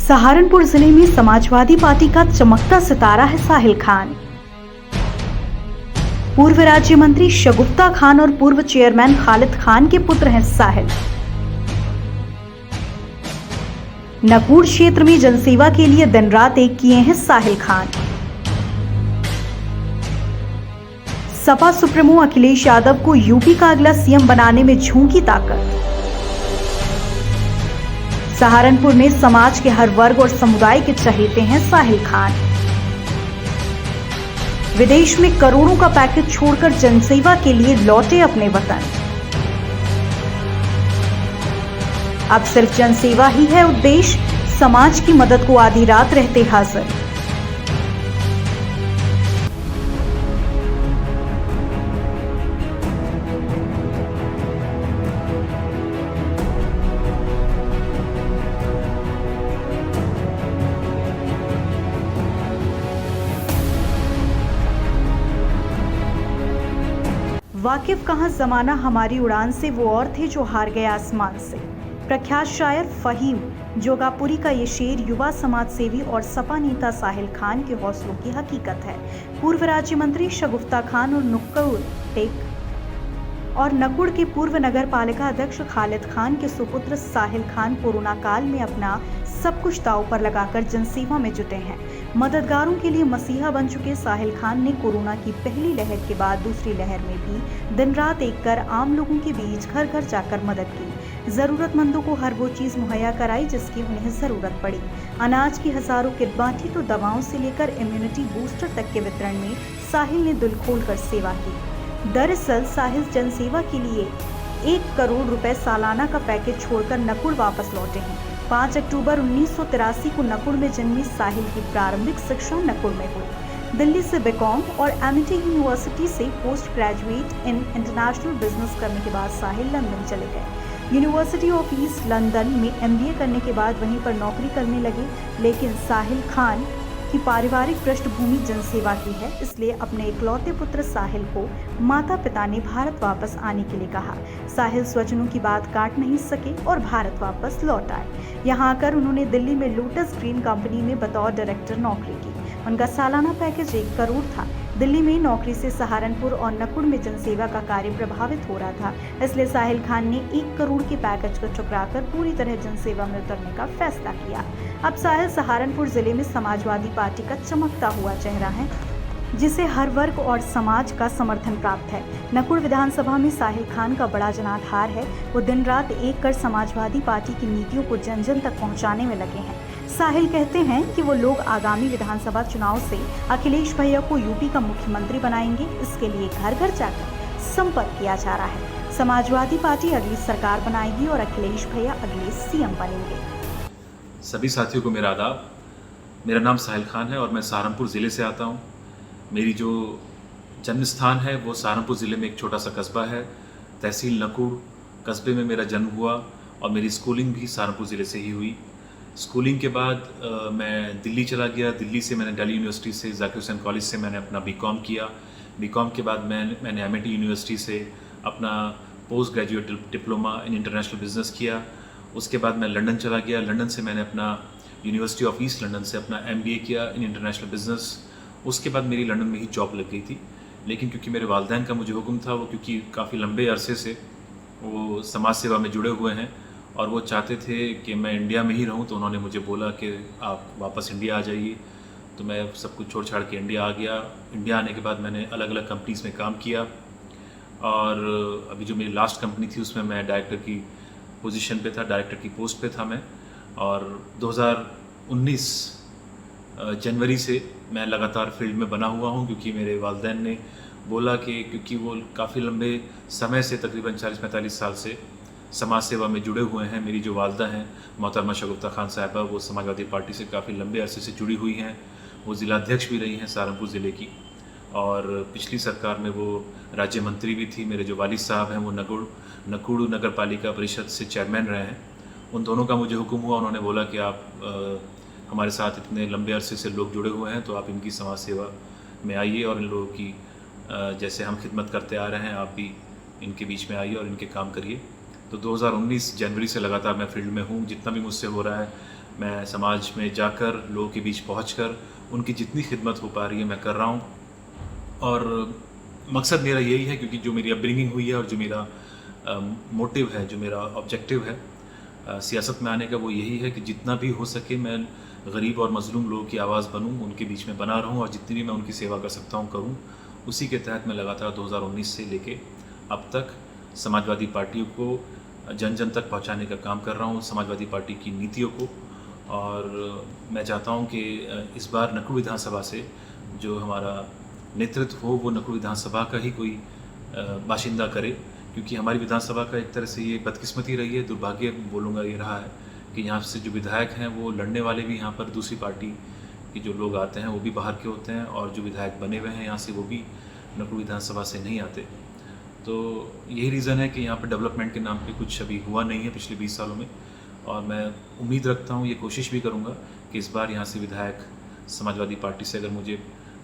सहारनपुर जिले में समाजवादी पार्टी का चमकता सितारा है साहिल खान। पूर्व राज्य मंत्री शगुफ्ता खान और पूर्व चेयरमैन खालिद खान के पुत्र हैं साहिल। नकुड़ क्षेत्र में जनसेवा के लिए दिन रात एक किए हैं साहिल खान। सपा सुप्रीमो अखिलेश यादव को यूपी का अगला सीएम बनाने में झोंकी ताकत। सहारनपुर में समाज के हर वर्ग और समुदाय के चहेते हैं साहिल खान। विदेश में करोड़ों का पैकेज छोड़कर जनसेवा के लिए लौटे अपने वतन। अब सिर्फ जनसेवा ही है उद्देश्य, समाज की मदद को आधी रात रहते हाजिर। वाकिफ कहां जमाना हमारी उड़ान से वो और थे जो हार गए आसमान से। प्रख्यात शायर फहीम जोगापुरी का ये शेर युवा समाज सेवी और सपा नेता साहिल खान के हौसलों की हकीकत है। पूर्व राज्य मंत्री शगुफ्ता खान और नकुड़ के पूर्व नगर पालिका अध्यक्ष खालिद खान के सुपुत्र साहिल खान कोरोना काल में अपना सब कुछ दांव पर लगाकर जनसेवा में जुटे हैं। मददगारों के लिए मसीहा बन चुके साहिल खान ने कोरोना की पहली लहर के बाद दूसरी लहर में भी दिन रात एक कर आम लोगों के बीच घर घर जाकर मदद की। जरूरतमंदों को हर वो चीज मुहैया कराई जिसकी उन्हें जरूरत पड़ी। अनाज की हजारों किट बांटी तो दवाओं से लेकर इम्यूनिटी बूस्टर तक के वितरण में साहिल ने दिल खोलकर सेवा की। दरअसल साहिल जनसेवा के लिए 1 करोड़ रुपए सालाना का पैकेज छोड़कर नकुड़ वापस लौटे हैं। 5 अक्टूबर 1983 को नकुड़ में जन्मी साहिल की प्रारंभिक शिक्षा नकुड़ में हुई। दिल्ली से बीकॉम और एमिटी यूनिवर्सिटी से post graduate in international business करने के बाद साहिल लंदन चले गए। यूनिवर्सिटी ऑफ ईस्ट लंदन में एमबीए करने के बाद वहीं पर नौकरी करने लगे, लेकिन साहिल खान की पारिवारिक पृष्ठभूमि जनसेवा की है, इसलिए अपने इकलौते पुत्र साहिल को माता पिता ने भारत वापस आने के लिए कहा। साहिल स्वजनों की बात काट नहीं सके और भारत वापस लौट आए। यहाँ आकर उन्होंने दिल्ली में लोटस ग्रीन कंपनी में बतौर डायरेक्टर नौकरी की। उनका सालाना पैकेज 1 करोड़ था। दिल्ली में नौकरी से सहारनपुर और नकुड़ में जनसेवा का कार्य प्रभावित हो रहा था, इसलिए साहिल खान ने 1 करोड़ के पैकेज को ठुकराकर पूरी तरह जनसेवा में उतरने का फैसला किया। अब साहिल सहारनपुर जिले में समाजवादी पार्टी का चमकता हुआ चेहरा है, जिसे हर वर्ग और समाज का समर्थन प्राप्त है। नकुड़ विधानसभा में साहिल खान का बड़ा जनाधार है। वो दिन रात एक कर समाजवादी पार्टी की नीतियों को जन जन तक पहुंचाने में लगे हैं। साहिल कहते हैं कि वो लोग आगामी विधानसभा चुनाव से अखिलेश भैया को यूपी का मुख्यमंत्री बनाएंगे। इसके लिए घर घर जाकर संपर्क किया जा रहा है। समाजवादी पार्टी अगली सरकार बनाएगी और अखिलेश भैया अगले सीएम बनेंगे। सभी साथियों को मेरा आदाब। मेरा नाम साहिल खान है और मैं सहारनपुर ज़िले से आता हूँ। मेरी जो जन्म स्थान है वो सहारनपुर ज़िले में एक छोटा सा कस्बा है, तहसील नकुड़। कस्बे में मेरा जन्म हुआ और मेरी स्कूलिंग भी सहारनपुर ज़िले से ही हुई। स्कूलिंग के बाद मैं दिल्ली चला गया। दिल्ली से मैंने दिल्ली यूनिवर्सिटी से जाकिर हुसैन कॉलेज से मैंने अपना बीकॉम किया। बीकॉम के बाद मैंने एमिटी यूनिवर्सिटी से अपना post graduate diploma in international business किया। उसके बाद मैं लंदन चला गया। लंदन से मैंने अपना यूनिवर्सिटी ऑफ ईस्ट लंदन से अपना MBA किया इन इंटरनेशनल बिजनेस। उसके बाद मेरी लंदन में ही जॉब लग गई थी, लेकिन क्योंकि मेरे वालिदैन का मुझे हुक्म था, वो क्योंकि काफ़ी लंबे अरसे से वो समाज सेवा में जुड़े हुए हैं और वो चाहते थे कि मैं इंडिया में ही रहूं, तो उन्होंने मुझे बोला कि आप वापस इंडिया आ जाइए। तो मैं सब कुछ छोड़ छाड़ के इंडिया आ गया। इंडिया आने के बाद मैंने अलग अलग कंपनीज़ में काम किया और अभी जो मेरी लास्ट कंपनी थी उसमें मैं डायरेक्टर की पोजीशन पे था, डायरेक्टर की पोस्ट पे था मैं। और 2019 जनवरी से मैं लगातार फील्ड में बना हुआ हूँ, क्योंकि मेरे वालिदैन ने बोला कि क्योंकि वो काफ़ी लंबे समय से तकरीबन 40-45 साल से समाज सेवा में जुड़े हुए हैं। मेरी जो वालदा हैं मोहतरमा शगुफ्ता खान साहिबा, वो समाजवादी पार्टी से काफ़ी लंबे अरसे से जुड़ी हुई हैं। वो ज़िलाध्यक्ष भी रही हैं सहारनपुर ज़िले की और पिछली सरकार में वो राज्य मंत्री भी थी। मेरे जो वालिद साहब हैं वो नकुड़ नगर पालिका परिषद से चेयरमैन रहे हैं। उन दोनों का मुझे हुक्म हुआ, उन्होंने बोला कि आप हमारे साथ इतने लंबे अरसे से लोग जुड़े हुए हैं, तो आप इनकी समाज सेवा में आइए और इन लोगों की जैसे हम खिदमत करते आ रहे हैं, आप भी इनके बीच में आइए और इनके काम करिए। तो 2019 जनवरी से लगातार मैं फील्ड में हूँ। जितना भी मुझसे हो रहा है मैं समाज में जाकर लोगों के बीच पहुंचकर उनकी जितनी खिदमत हो पा रही है मैं कर रहा हूं। और मकसद मेरा यही है, क्योंकि जो मेरी अपब्रिंगिंग हुई है और जो मेरा मोटिव है, जो मेरा ऑब्जेक्टिव है सियासत में आने का, वो यही है कि जितना भी हो सके मैं गरीब और मज़लूम लोगों की आवाज़ बनूं, उनके बीच में बना रहूं और जितनी भी मैं उनकी सेवा कर सकता हूं करूं। उसी के तहत मैं लगातार 2019 से लेके अब तक समाजवादी पार्टियों को जन जन तक पहुंचाने का काम कर रहा हूं, समाजवादी पार्टी की नीतियों को। और मैं चाहता हूं कि इस बार नकुड़ विधानसभा से जो हमारा नेतृत्व हो वो नकुड़ विधानसभा का ही कोई बाशिंदा करे, क्योंकि हमारी विधानसभा का एक तरह से ये बदकिस्मती रही है, दुर्भाग्य बोलूँगा ये रहा है कि यहाँ से जो विधायक हैं वो लड़ने वाले भी यहाँ पर दूसरी पार्टी के जो लोग आते हैं वो भी बाहर के होते हैं, और जो विधायक बने हुए हैं यहाँ से वो भी नकुड़ विधानसभा से नहीं आते। तो यही रीज़न है कि यहाँ पर डेवलपमेंट के नाम पे कुछ अभी हुआ नहीं है पिछले 20 सालों में। और मैं उम्मीद रखता हूँ, ये कोशिश भी करूँगा कि इस बार यहाँ से विधायक समाजवादी पार्टी से अगर मुझे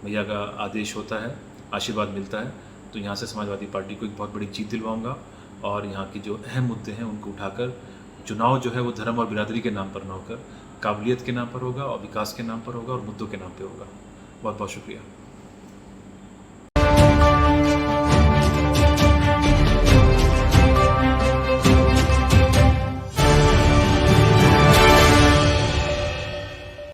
भैया का आदेश होता है, आशीर्वाद मिलता है, तो यहाँ से समाजवादी पार्टी को एक बहुत बड़ी जीत दिलवाऊँगा। और यहाँ के जो अहम मुद्दे हैं उनको उठाकर चुनाव जो है वो धर्म और बिरादरी के नाम पर ना होकर काबिलियत के नाम पर होगा और विकास के नाम पर होगा और मुद्दों के नाम पे होगा। बहुत बहुत शुक्रिया।